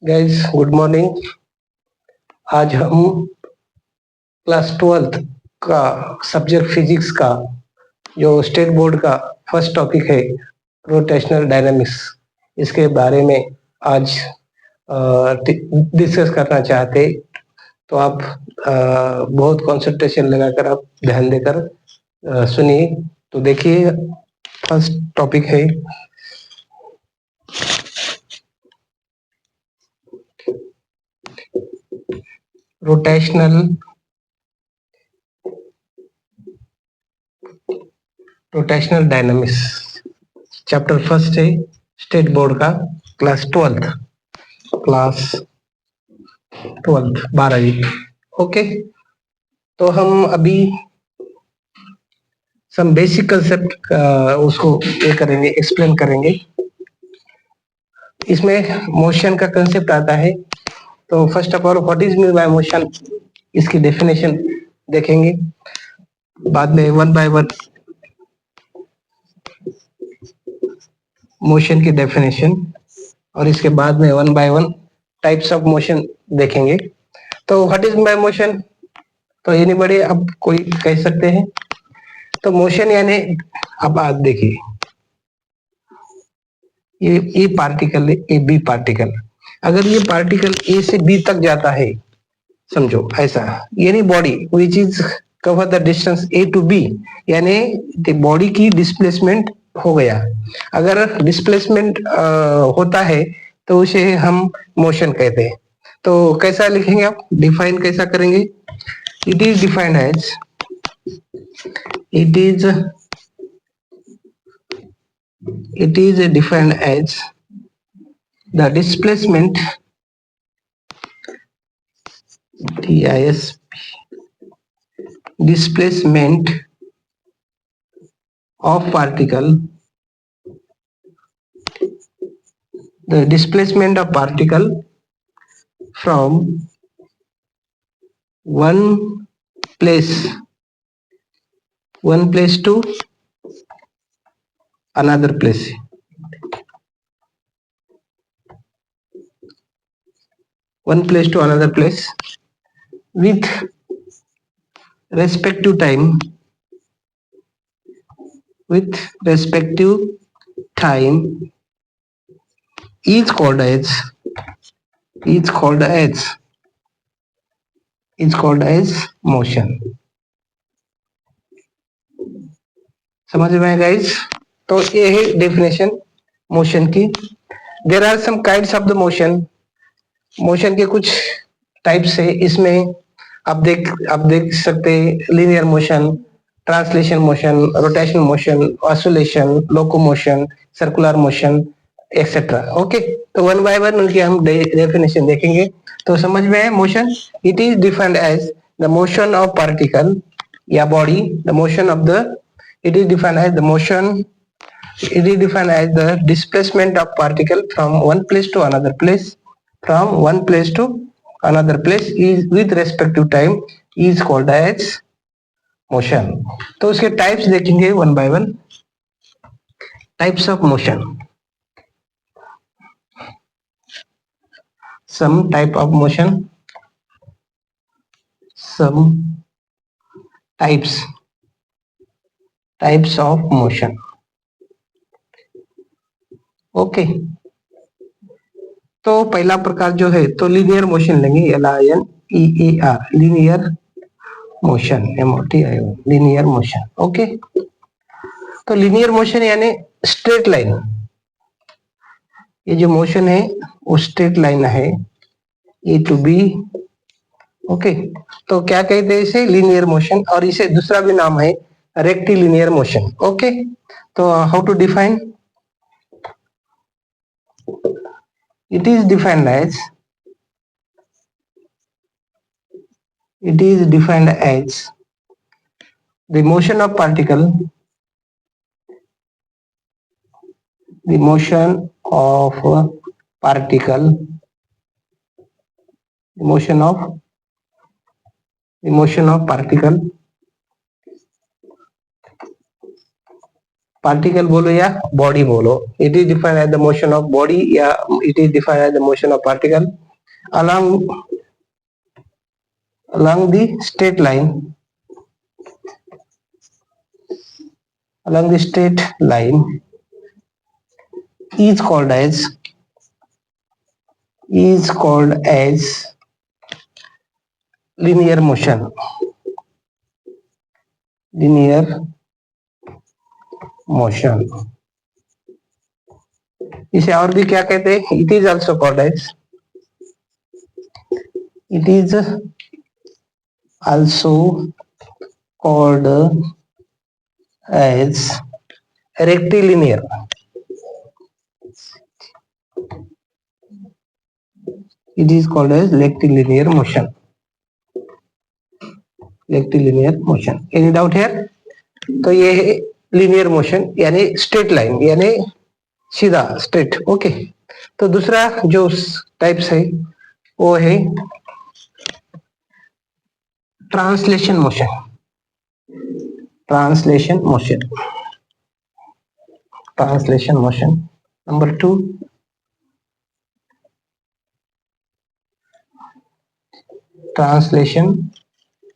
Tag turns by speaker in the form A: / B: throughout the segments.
A: Guys good morning. आज हम class 12th का सब्जेक्ट फिजिक्स का जो स्टेट बोर्ड का फर्स्ट टॉपिक है रोटेशनल डायनामिक्स, इसके बारे में आज डिस्कस करना चाहते। तो आप बहुत कंसंट्रेशन लगाकर आप ध्यान देकर सुनिए। तो देखिए, फर्स्ट टॉपिक है रोटेशनल डायनामिक्स। चैप्टर फर्स्ट है स्टेट बोर्ड का क्लास 12वीं। ओके, तो हम अभी सम बेसिक कंसेप्ट उसको ये करेंगे, एक्सप्लेन करेंगे। इसमें मोशन का कंसेप्ट आता है। तो first of all what is mean by motion, इसकी डेफिनेशन देखेंगे। बाद में वन बाय वन मोशन की डेफिनेशन, और इसके बाद में one by one types of motion देखेंगे। तो व्हाट इज बाय मोशन, तो एनीबॉडी अब कोई कह सकते हैं। तो मोशन यानी, अब आप देखिए, ये पार्टिकल है, ए बी पार्टिकल। अगर ये पार्टिकल ए से बी तक जाता है, समझो ऐसा, यानी body which is cover the distance A to B, यानी बॉडी की डिस्प्लेसमेंट हो गया। अगर डिस्प्लेसमेंट होता है तो उसे हम मोशन कहते हैं। तो कैसा लिखेंगे आप, डिफाइन कैसा करेंगे? It is defined as it is defined as the displacement displacement of particle, the displacement of particle from one place to another place, with respective time is called as motion। समझ में आया guys? तो ये है definition motion की। There are some kinds of the motion के कुछ types है। इसमें आप देख सकते हैं linear motion, translation motion, rotation motion, oscillation, locomotion, circular motion, etcetera. Okay, तो वन बाय वन उनकी हम डेफिनेशन देखेंगे। तो समझ में है motion, it is defined as the motion of particle या body, the motion of the it is defined as the displacement of particle from one place to another place is with respective time is called as motion। तो उसके types देखेंगे one by one. Types of motion, some type of motion, some types of motion। Okay, तो पहला प्रकार जो है तो linear motion लेंगे, LINEAR, linear motion, MOTION, linear motion. Okay, तो लीनियर मोशन यानी स्ट्रेट लाइन। ये जो मोशन है वो स्ट्रेट लाइन है, ए टू बी। ओके, तो क्या कहते हैं इसे? Linear motion. और इसे दूसरा भी नाम है रेक्टिलिनियर मोशन। ओके, तो how to define? it is defined as the motion of particle, the motion of particle particle बोलो या बॉडी बोलो, it is defined as the motion of body या it is defined as the motion of particle along the straight line, along the straight line is called as linear motion. Linear motion, इसे और भी क्या कहते हैं? It is also called as, it is also called as rectilinear. It is called as rectilinear motion. Rectilinear motion. Any doubt here? तो ये है linear motion यानी straight line यानी सीधा straight. ओके, तो दूसरा जो टाइप्स है वो है translation motion. Translation motion, translation motion number 2. Translation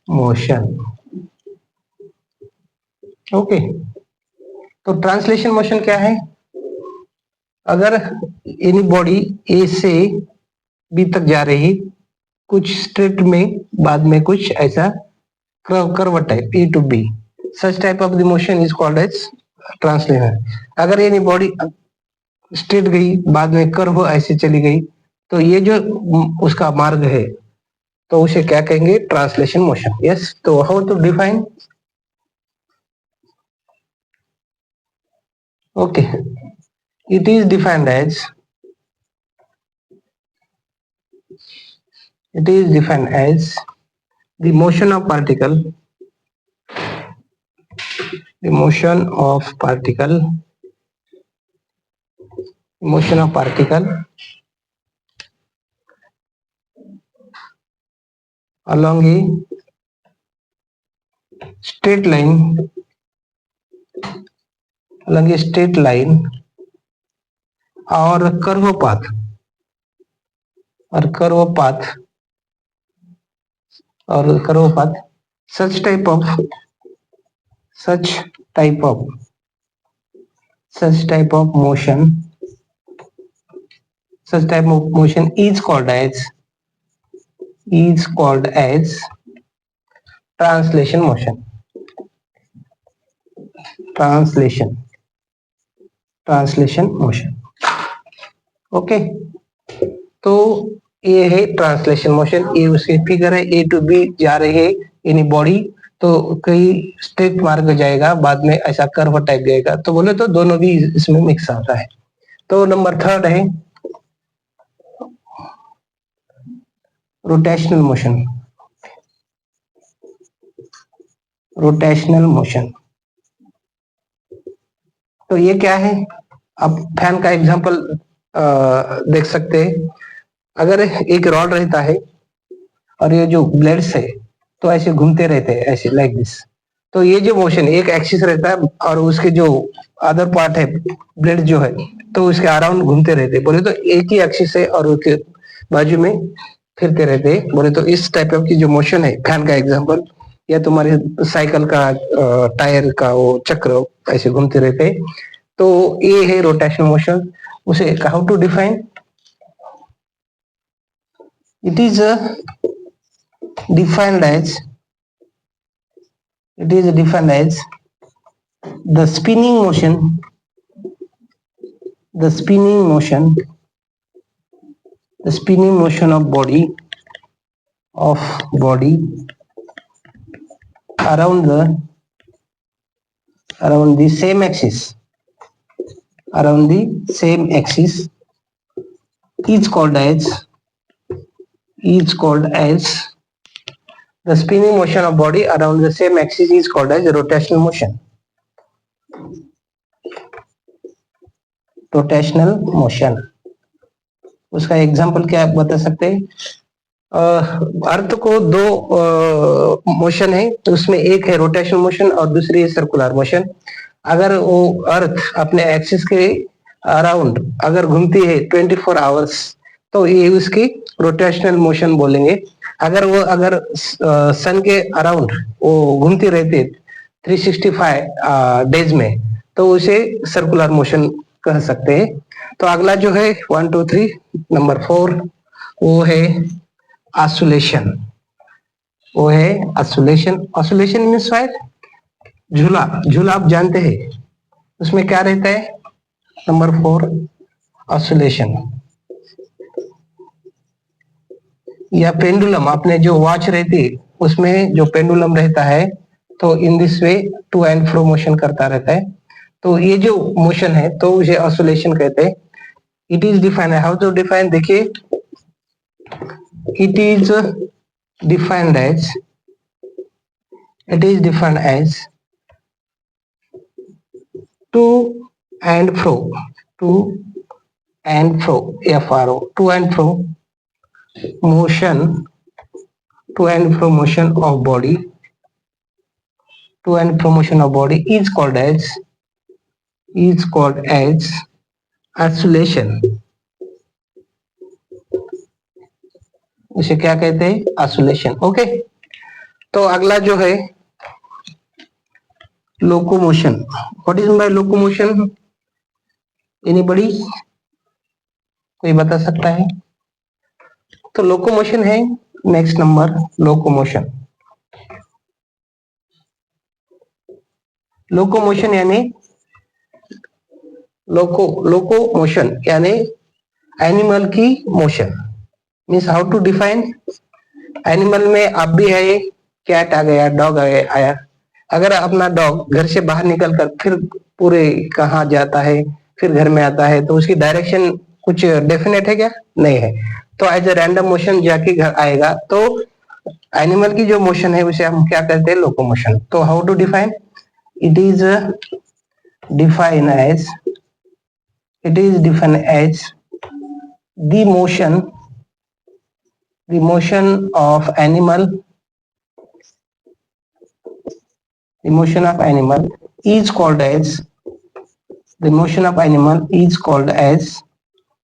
A: motion. Okay, तो ट्रांसलेशन मोशन क्या है? अगर एनी बॉडी ए से बी तक जा रही, कुछ स्ट्रेट में, बाद में कुछ ऐसा curve type A to B, such type of the motion is called as translation. अगर एनी बॉडी स्ट्रेट गई, बाद में कर्व ऐसे चली गई, तो ये जो उसका मार्ग है तो उसे क्या कहेंगे? Translation motion. यस, तो how to define? Okay, it is defined as the motion of particle, the motion of particle along a straight line, और curve path, such type of motion is called as translation motion. Translation motion. Okay, तो ये है translation motion. ये उसके figure है, ए to B जा रही है यानी बॉडी, तो कई स्ट्रेट मार्ग जाएगा, बाद में ऐसा कर्व टाइप जाएगा, तो बोले तो दोनों भी इसमें मिक्स आता है. तो नंबर 3 है रोटेशनल मोशन. तो ये क्या है? आप फैन का एग्जांपल देख सकते हैं. अगर एक रॉड रहता है और ये जो ब्लेड्स है तो ऐसे घूमते रहते हैं, ऐसे लाइक दिस. तो ये जो मोशन एक एक्सिस रहता है और उसके जो अदर पार्ट है, ब्लेड जो है, तो उसके अराउंड घूमते रहते हैं. बोले तो एक ही एक्सिस है और उसके बाजू में फिरते रहते हैं. बोले तो इस टाइप ऑफ की जो मोशन है, फैन का एग्जांपल, या तुम्हारे साइकिल का टायर का वो चक्र ऐसे घूमते रहते हैं, तो ये है रोटेशनल मोशन. उसे how to define? It is defined as the spinning motion of body around the same axis, is called as the spinning motion of body around the same axis is called as rotational motion. उसका example क्या बता सकते हैं? अर्थ को दो motion है, तो उसमें एक है रोटेशनल मोशन और दूसरी है सर्कुलर मोशन. अगर वो अर्थ अपने एक्सिस के अराउंड अगर घूमती है 24 आवर्स, तो ये उसकी रोटेशनल मोशन बोलेंगे। अगर सन के अराउंड वो घूमती रहती है 365 डेज में, तो उसे सर्कुलर मोशन कह सकते हैं। तो अगला जो है 1 2 3 नंबर 4, वो है ऑसिलेशन। वो है ऑसिलेशन। Oscillation means what? झूला। झूला आप जानते हैं, उसमें क्या रहता है? Number 4, oscillation. या पेंडुलम, आपने जो वॉच रहती है उसमें जो पेंडुलम रहता है, तो in this way to and fro motion करता रहता है। तो ये जो मोशन है तो उसे ऑसिलेशन कहते हैं। It is defined, how to define, देखिए, it is defined as, it is defined as to and fro, to and fro, FRO, to and fro motion, to and fro motion of body, to and fro motion of body is called as oscillation। इसे क्या कहते हैं? Oscillation. Okay. तो अगला जो है locomotion. What is by locomotion? Anybody, कोई बता सकता है? तो लोकोमोशन है नेक्स्ट नंबर, लोकोमोशन। लोकोमोशन यानी लोकोमोशन यानी एनिमल की motion. Means how to define? Animal में आप भी है, कैट आ गया, डॉग आया। अगर अपना डॉग घर से बाहर निकल कर फिर पूरे कहाँ जाता है, फिर घर में आता है, तो उसकी डायरेक्शन कुछ डेफिनेट है क्या? नहीं है। तो एज ए रैंडम मोशन जाके घर आएगा। तो एनिमल की जो मोशन है उसे हम क्या कहते हैं? लोकोमोशन। तो how to define? It is define as, it is define as the motion, the motion of animal, the motion of animal is called as, the motion of animal is called as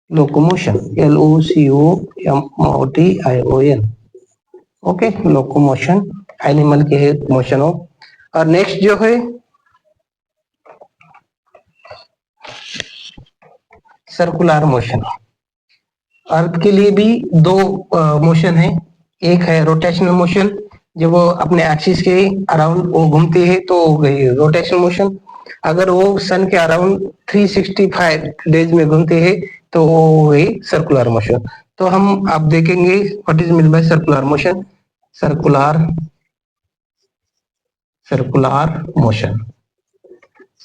A: locomotion, LOCOMOTION। Okay, locomotion animal के motion हो। और next जो है circular motion. अर्थ के लिए भी दो motion है। एक है रोटेशनल मोशन, जब वो अपने एक्सिस के अराउंड वो घूमती है तो हो गई रोटेशनल मोशन। अगर वो सन के अराउंड 365 डेज में घूमती है तो वो हो गई सर्कुलर मोशन। तो हम आप देखेंगे what is mean by circular motion. Circular motion,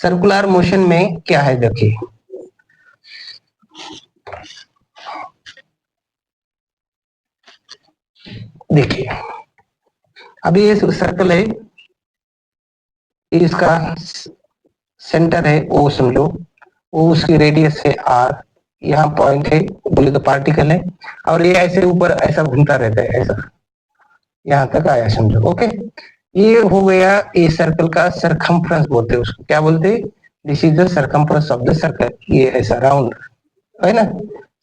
A: circular motion में क्या है देखिए, देखिए अभी ये सर्कल है, इसका सेंटर है O समझो, वो उसकी रेडियस है R, यहाँ पॉइंट है बोले तो पार्टिकल है, और ये ऐसे ऊपर ऐसा घूमता रहता है, ऐसा यहाँ तक आया समझो। ओके, ये हो गया ए सर्कल का सरकमफ्रेंस बोलते हैं उसको, क्या बोलते हैं? This is the circumference of the circle. ये ऐसा राउंड है ना,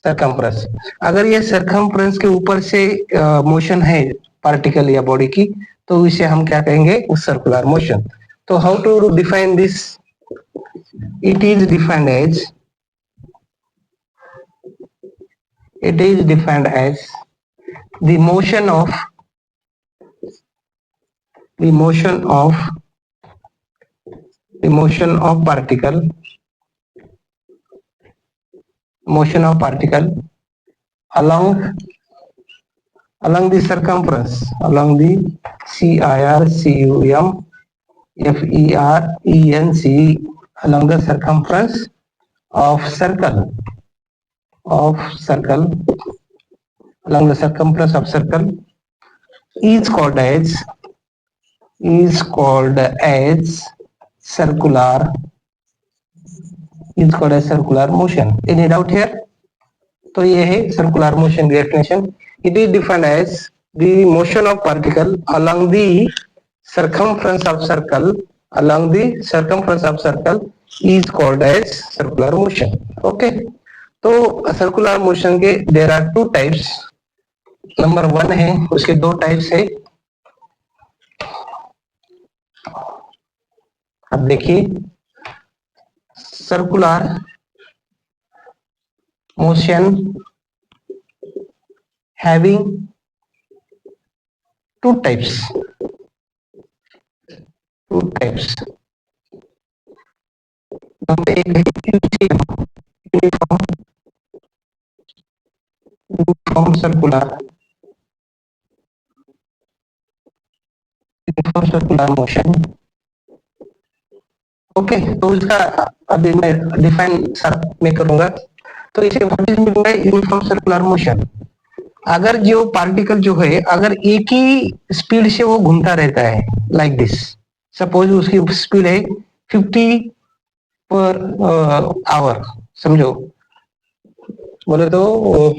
A: सरकमफ्रेंस। अगर ये सरकमफ्रेंस के ऊपर से मोशन है पार्टिकल या बॉडी की, तो इसे हम क्या कहेंगे? उस सर्कुलर मोशन। तो how to define this? It is defined as, it is defined as the motion of, the motion of, the motion of particle, motion of particle along, along the circumference, along the CIRCUMFERENC, along the circumference of circle, of circle, along the circumference of circle is called as, is called as circular, is called as circular motion। Any doubt here? तो ये है circular motion की definition। It is defined as the motion of particle along the circumference of circle along the circumference of circle is called as circular motion. Okay, तो circular motion के there are two types. Number 1 है, उसके दो types है. अब देखिए, circular motion having two types. Number एक है यूनिफॉर्म सर्कुलर मोशन. ओके, तो इसका अभी मैं डिफाइन सर में करूंगा. तो इसे what is mean by uniform circular motion. अगर जो पार्टिकल जो है, अगर एक ही स्पीड से वो घूमता रहता है, लाइक दिस. सपोज उसकी स्पीड है 50 पर आवर, समझो, बोले तो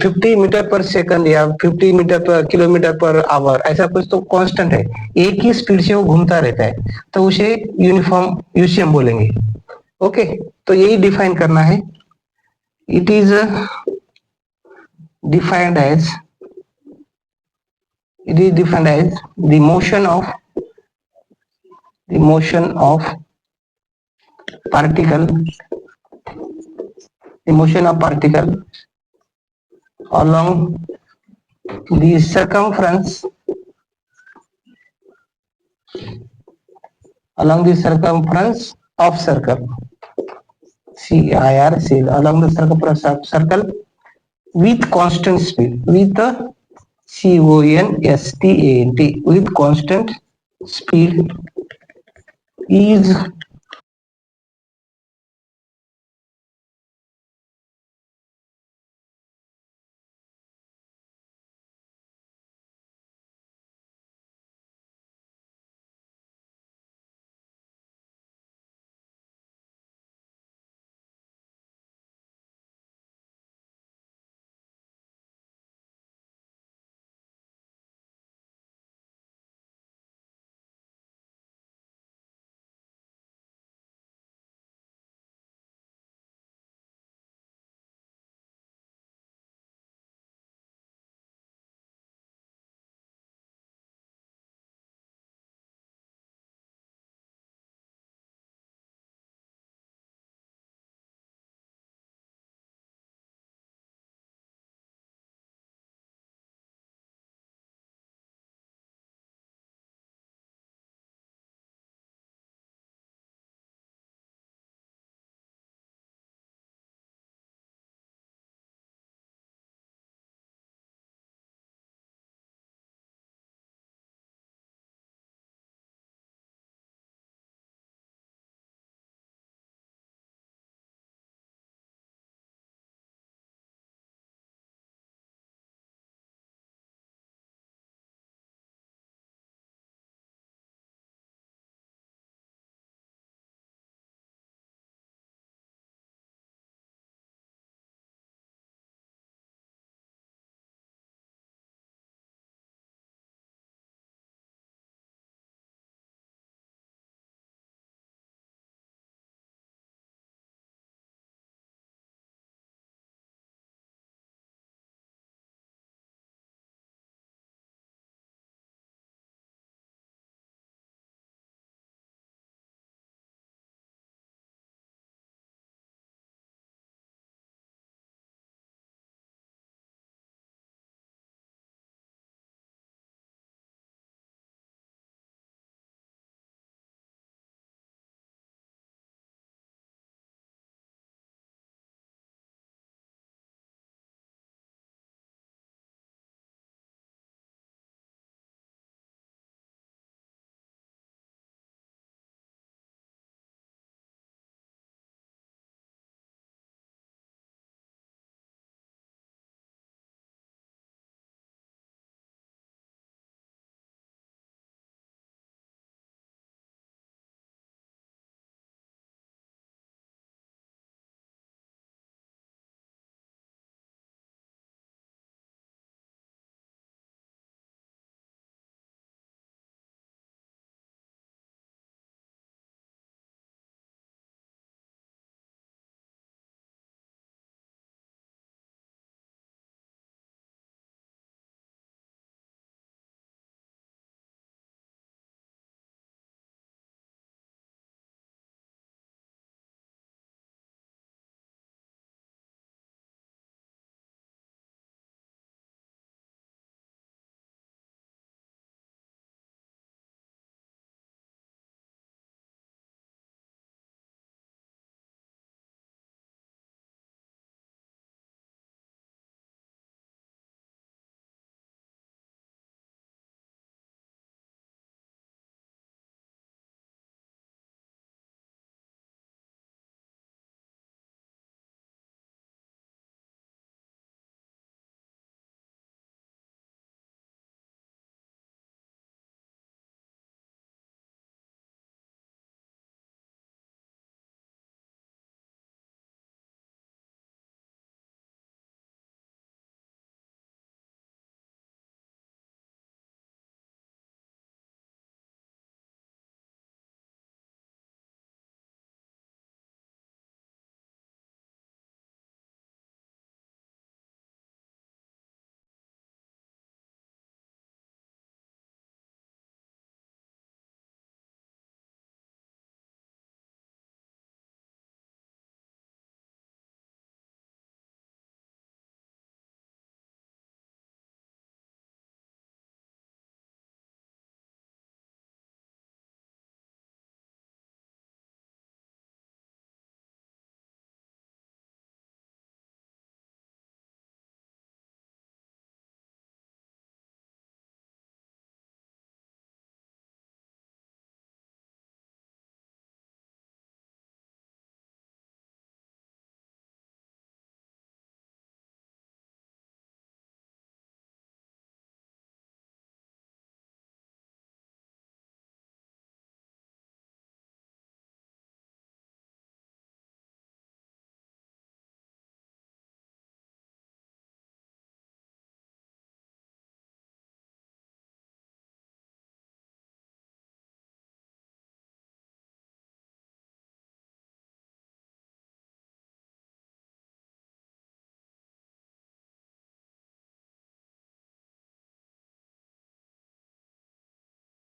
A: 50 मीटर पर सेकंड या 50 मीटर पर किलोमीटर पर आवर, ऐसा कुछ तो कांस्टेंट है, एक ही स्पीड से वो घूमता रहता है, तो उसे यूनिफॉर्म यूसीएम बोलेंगे. ओके, तो यही डिफाइन करना है. It is defined as the motion of particle along the circumference of circle. CIRC, along the circumference of circle with constant speed, with the CONSTANT, with constant speed is